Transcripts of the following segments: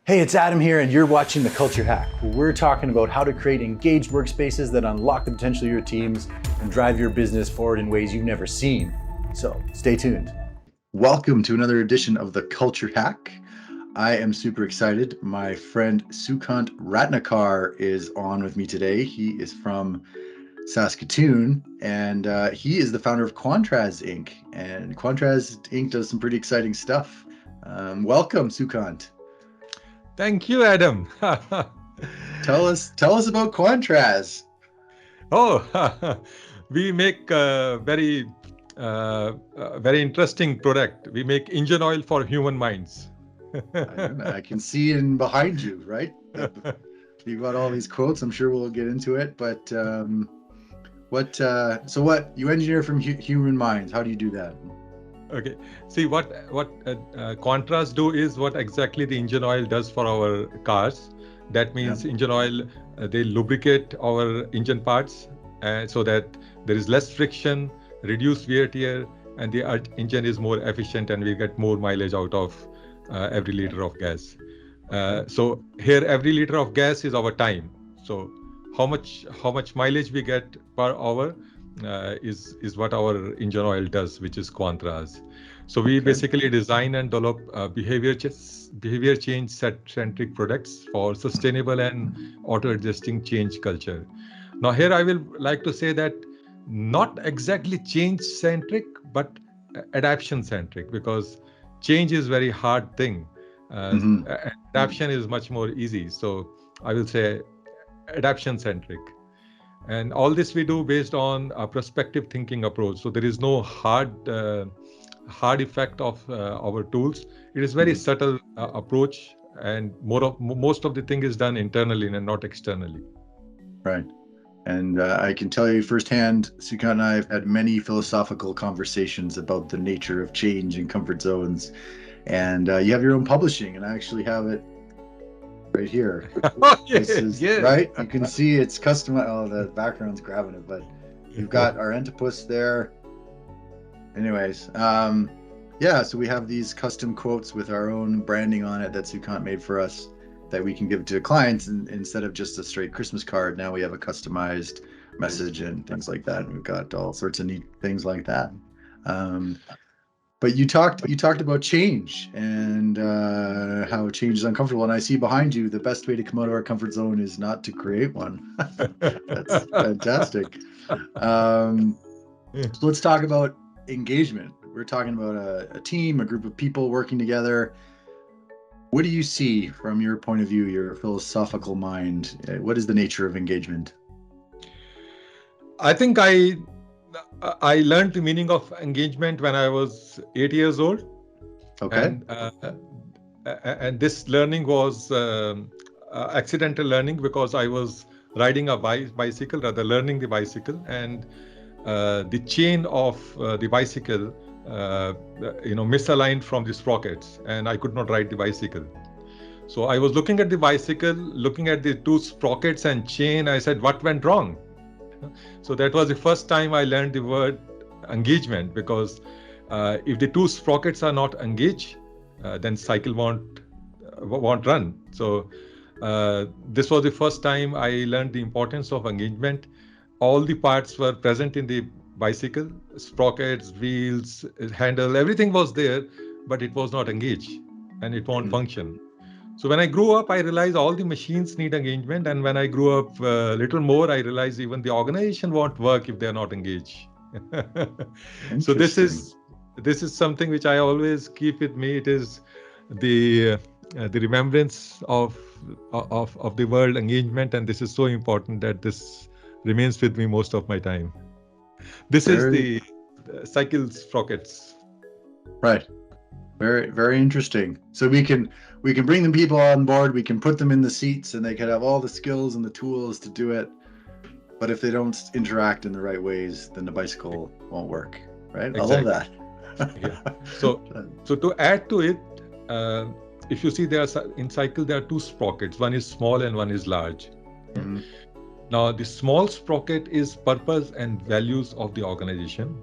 Hey, it's Adam here, and you're watching The Culture Hack, where we're talking about how to create engaged workspaces that unlock the potential of your teams and drive your business forward in ways you've never seen. So stay tuned. Welcome to another edition of The Culture Hack. I am super excited. My friend Sukant Ratnakar is on with me today. He is from Saskatoon, and he is the founder of Quantraz Inc. And Quantraz Inc. does some pretty exciting stuff. Welcome, Sukant. Thank you, Adam. Tell us about Quantraz. We make a very interesting product. We make engine oil for human minds. I can see in behind you, right? You've got all these quotes. I'm sure we'll get into it. But what you engineer from human minds? How do you do that? Okay. See, what Quantraz do is what exactly the engine oil does for our cars. That means engine oil, they lubricate our engine parts so that there is less friction, reduced wear tear, and the engine is more efficient, and we get more mileage out of every liter of gas. So here, every liter of gas is our time. So how much mileage we get per hour is what our engine oil does, which is Quantraz. So we basically design and develop behavior change-centric products for sustainable and auto-adjusting change culture. Now here I will like to say that not exactly change-centric, but adaptation-centric, because change is very hard thing. Adaptation is much more easy. So I will say adaptation-centric. And all this we do based on a prospective thinking approach. So there is no hard effect of our tools. It is very subtle approach, and most of the thing is done internally and not externally. Right. And I can tell you firsthand, Sukant and I have had many philosophical conversations about the nature of change and comfort zones. And you have your own publishing, and I actually have it right here. Right? You can see it's custom. Oh, the background's grabbing it, but you've got our Entipus there. Anyways, so we have these custom quotes with our own branding on it that Sukant made for us that we can give to clients, and instead of just a straight Christmas card, now we have a customized message and things like that. And we've got all sorts of neat things like that. But you talked about change and how change is uncomfortable. And I see behind you, the best way to come out of our comfort zone is not to create one. That's fantastic. So let's talk about engagement. We're talking about a team, a group of people working together. What do you see from your point of view, your philosophical mind? What is the nature of engagement? I think I learned the meaning of engagement when I was 8 years old. Okay. And this learning was accidental learning, because I was riding a bicycle, rather learning the bicycle, and the chain of the bicycle, misaligned from the sprockets, and I could not ride the bicycle. So I was looking at the bicycle, looking at the two sprockets and chain. I said, what went wrong? So that was the first time I learned the word engagement, because if the two sprockets are not engaged, then cycle won't run. So this was the first time I learned the importance of engagement. All the parts were present in the bicycle, sprockets, wheels, handle, everything was there, but it was not engaged and it won't function. So when I grew up, I realized all the machines need engagement. And when I grew up a little more, I realized even the organization won't work if they're not engaged. So this is something which I always keep with me. It is the remembrance of the word engagement. And this is so important that this remains with me most of my time. This is the cycle sprockets. Right. Very, very interesting. So we can bring the people on board, we can put them in the seats, and they can have all the skills and the tools to do it. But if they don't interact in the right ways, then the bicycle won't work. Right? Exactly. I love that. So to add to it, if you see in cycle, there are two sprockets. One is small and one is large. Mm-hmm. Now, the small sprocket is purpose and values of the organization,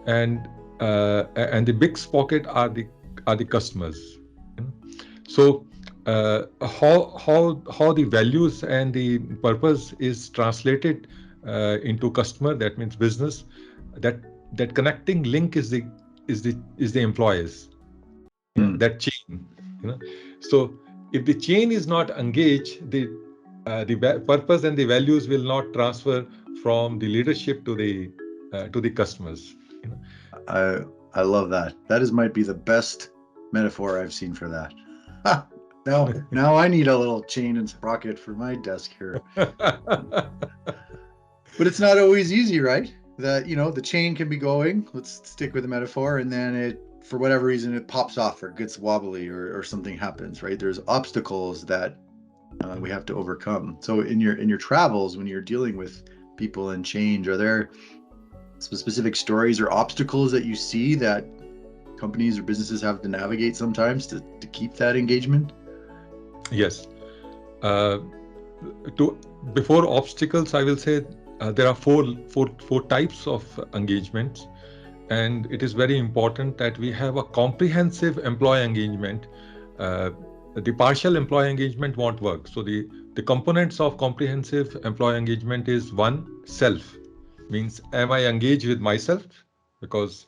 and the big sprocket are the customers. So how the values and the purpose is translated into customer, that means business, that that connecting link is the employees, Hmm. that chain, you know. So if the chain is not engaged, the purpose and the values will not transfer from the leadership to the customers, you know. I love that. That is might be the best metaphor I've seen for that. Now I need a little chain and sprocket for my desk here. But it's not always easy, right? That, the chain can be going, let's stick with the metaphor, and then it, for whatever reason, it pops off or gets wobbly, or something happens, right? There's obstacles that we have to overcome. So in your travels, when you're dealing with people and change, are there some specific stories or obstacles that you see that companies or businesses have to navigate sometimes to keep that engagement? Yes. Uh, to Before obstacles, I will say there are four types of engagements, and it is very important that we have a comprehensive employee engagement. The partial employee engagement won't work. So the components of comprehensive employee engagement is one, self, means am I engaged with myself, because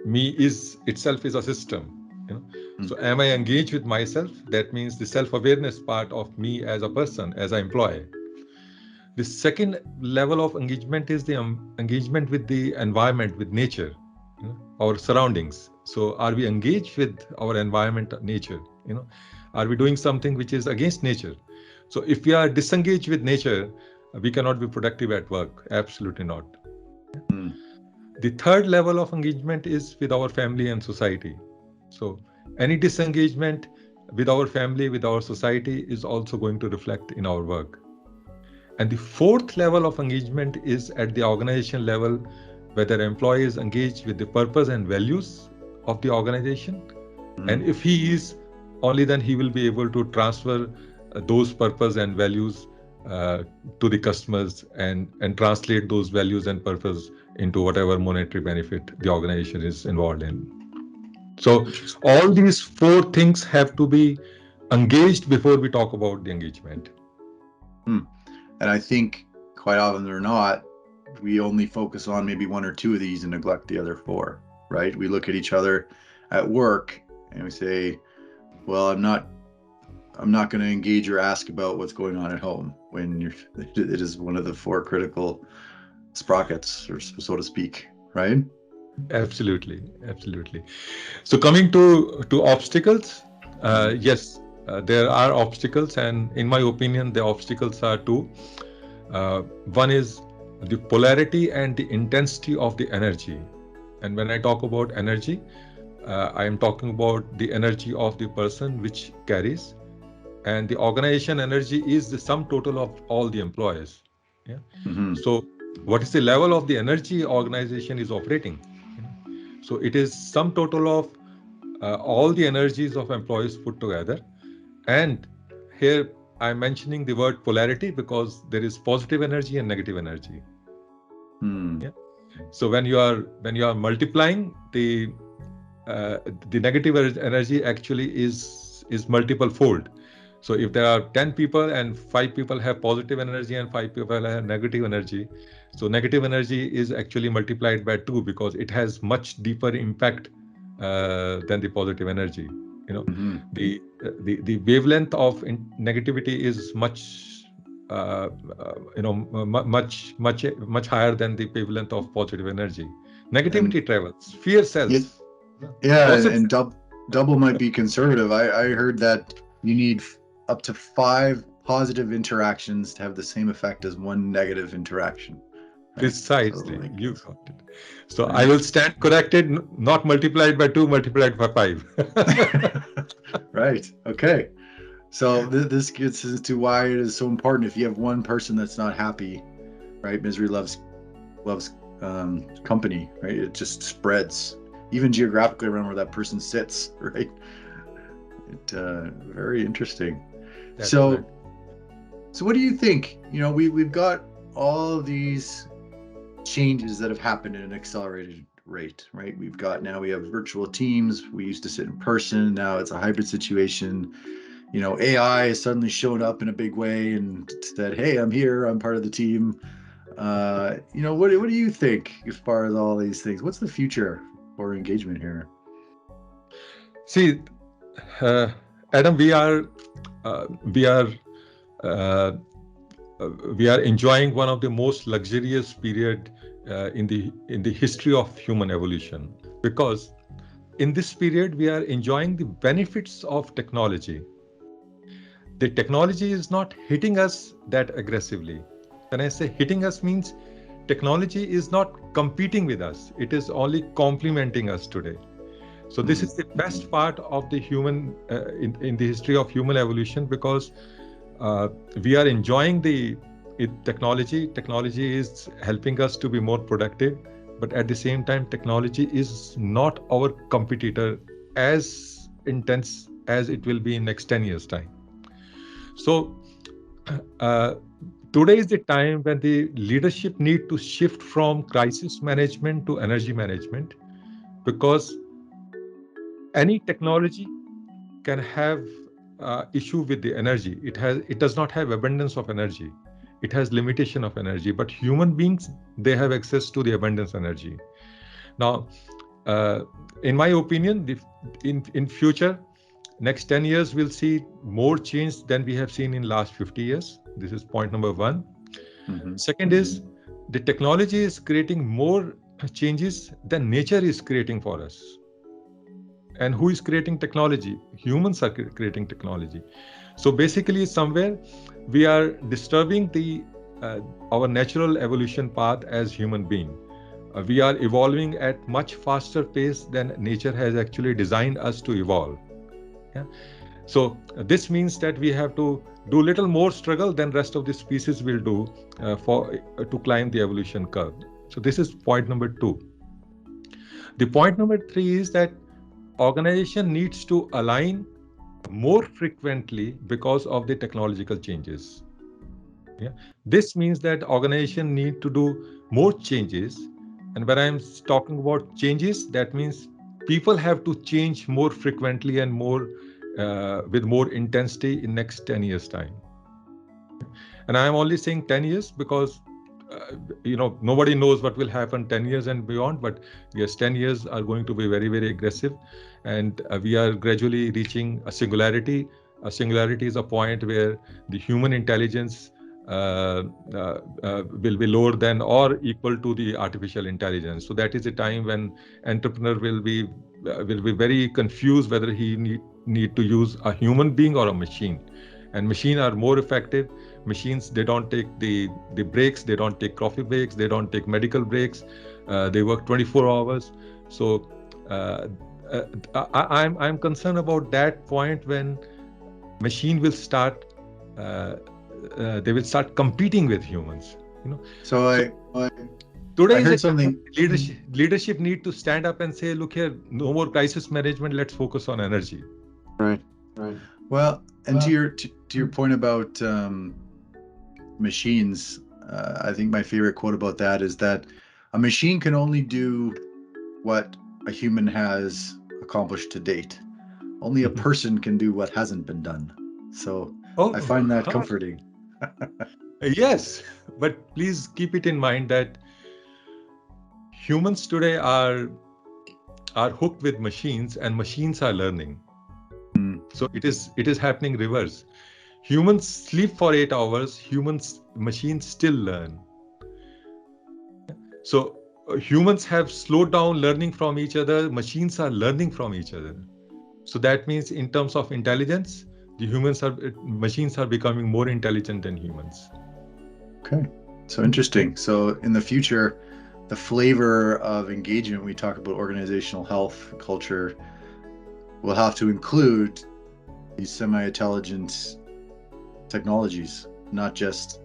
me is itself is a system, you know. Mm. So am I engaged with myself? That means the self-awareness part of me as a person, as an employee. The second level of engagement is the engagement with the environment, with nature, you know, our surroundings. So are we engaged with our environment, nature, you know? Are we doing something which is against nature? So if we are disengaged with nature, we cannot be productive at work. Absolutely not. Mm. The third level of engagement is with our family and society. So any disengagement with our family, with our society, is also going to reflect in our work. And the fourth level of engagement is at the organization level, whether employee is engaged with the purpose and values of the organization. And Mm. if he is, only then he will be able to transfer those purpose and values to the customers, and translate those values and purpose into whatever monetary benefit the organization is involved in. So Interesting. all these four things have to be engaged before we talk about the engagement. Mm. And I think quite often or not, we only focus on maybe one or two of these and neglect the other four, right? We look at each other at work and we say, well, I'm not going to engage or ask about what's going on at home, when it is one of the four critical sprockets, or so to speak, right? Absolutely, absolutely. So coming to obstacles, Mm. yes, there are obstacles, and in my opinion, the obstacles are two. One is the polarity and the intensity of the energy. And when I talk about energy, I am talking about the energy of the person which carries, and the organization energy is the sum total of all the employees. Yeah. Mm-hmm. So, what is the level of the energy organization is operating? You know? So it is sum total of all the energies of employees put together. And here I'm mentioning the word polarity because there is positive energy and negative energy. Mm. Yeah. So when you are multiplying, uh, the negative energy actually is multiple fold. So if there are 10 people and 5 people have positive energy and 5 people have negative energy, so negative energy is actually multiplied by 2 because it has much deeper impact than the positive energy. You know, Mm-hmm. the wavelength of negativity is much much higher than the wavelength of positive energy. And Negativity travels, fear yeah, sells. yeah, and, Gossip. and double might be conservative. I heard that you need up to 5 positive interactions to have the same effect as one negative interaction, right? So Precisely, like, you got it. So I right. will stand corrected, not multiplied by 2, multiplied by 5. Right. Okay. So this gets into why it is so important. If you have one person that's not happy, right? Misery loves company, right? It just spreads, even geographically around where that person sits, right? Very interesting. That's correct. So what do you think? We've got all of these changes that have happened at an accelerated rate, right? We have virtual teams. We used to sit in person. Now it's a hybrid situation. AI has suddenly shown up in a big way and said, "Hey, I'm here. I'm part of the team." What do you think as far as all these things? What's the future for engagement here? See, uh, Adam, uh, we are uh, we are enjoying one of the most luxurious period in the history of human evolution, because in this period we are enjoying the benefits of technology. The technology is not hitting us that aggressively. When I say hitting us, means technology is not competing with us, it is only complementing us today. So this is the best part of the human in the history of human evolution, because we are enjoying the technology. Technology is helping us to be more productive, but at the same time, technology is not our competitor as intense as it will be in next 10 years time. So uh, today is the time when the leadership need to shift from crisis management to energy management, because any technology can have issue with the energy. It does not have abundance of energy. It has limitation of energy. But human beings, they have access to the abundance energy. Now, uh, in my opinion, in future, next 10 years, we'll see more change than we have seen in last 50 years. This is point number one. Second is, the technology is creating more changes than nature is creating for us. And who is creating technology? Humans are creating technology. So basically, somewhere we are disturbing the our natural evolution path as human being. We are evolving at much faster pace than nature has actually designed us to evolve. Yeah? So this means that we have to do little more struggle than rest of the species will do for to climb the evolution curve. So this is point number two. The point number three is that organization needs to align more frequently because of the technological changes. Yeah. This means that organization need to do more changes. And when I'm talking about changes, that means people have to change more frequently and more with more intensity in next 10 years time. And I'm only saying 10 years because nobody knows what will happen 10 years and beyond, but yes, 10 years are going to be very, very aggressive, and we are gradually reaching a singularity. A singularity is a point where the human intelligence will be lower than or equal to the artificial intelligence. So that is the time when entrepreneur will be very confused whether he need to use a human being or a machine. And machines are more effective. Machines, they don't take the breaks, they don't take coffee breaks, they don't take medical breaks. They work 24 hours. So I'm concerned about that point when machine will start they will start competing with humans. Today I heard something. Leadership need to stand up and say, look here, no more crisis management, let's focus on energy. Right. Well, and to your point about machines, I think my favorite quote about that is that a machine can only do what a human has accomplished to date. Only a person can do what hasn't been done. So I find that comforting. Yes, but please keep it in mind that humans today are hooked with machines, and machines are learning. So it is happening reverse. Humans sleep for 8 hours. Machines still learn. So humans have slowed down learning from each other. Machines are learning from each other. So that means in terms of intelligence, machines are becoming more intelligent than humans. Okay, so interesting. So in the future, the flavor of engagement, we talk about organizational health, culture, will have to include these semi-intelligent technologies, not just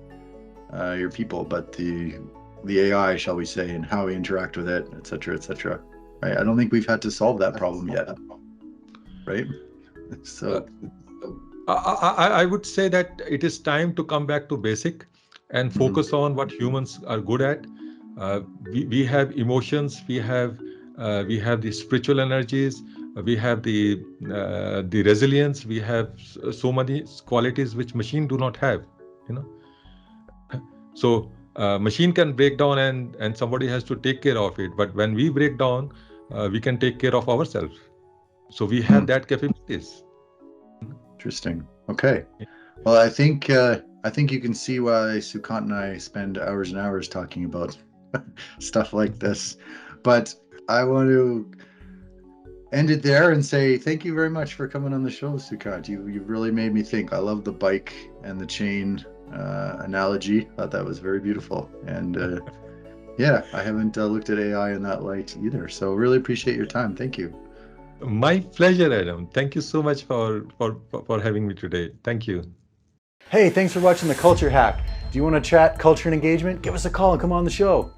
your people, but the AI, shall we say, and how we interact with it, et cetera, et cetera. Right? I don't think we've had to solve that problem yet, right? So I would say that it is time to come back to basic and focus on what humans are good at. We have emotions, we have the spiritual energies, we have the resilience, we have so many qualities which machine do not have, you know. So machine can break down and somebody has to take care of it, but when we break down, we can take care of ourselves. So we have that capabilities. Interesting. Okay. Well, I think you can see why Sukant and I spend hours and hours talking about stuff like this. But I want to end it there and say thank you very much for coming on the show, Sukant. You've really made me think. I love the bike and the chain analogy. I thought that was very beautiful. And yeah, I haven't looked at AI in that light either. So really appreciate your time. Thank you. My pleasure, Adam. Thank you so much for having me today. Thank you. Hey, thanks for watching The Culture Hack. Do you want to chat culture and engagement? Give us a call and come on the show.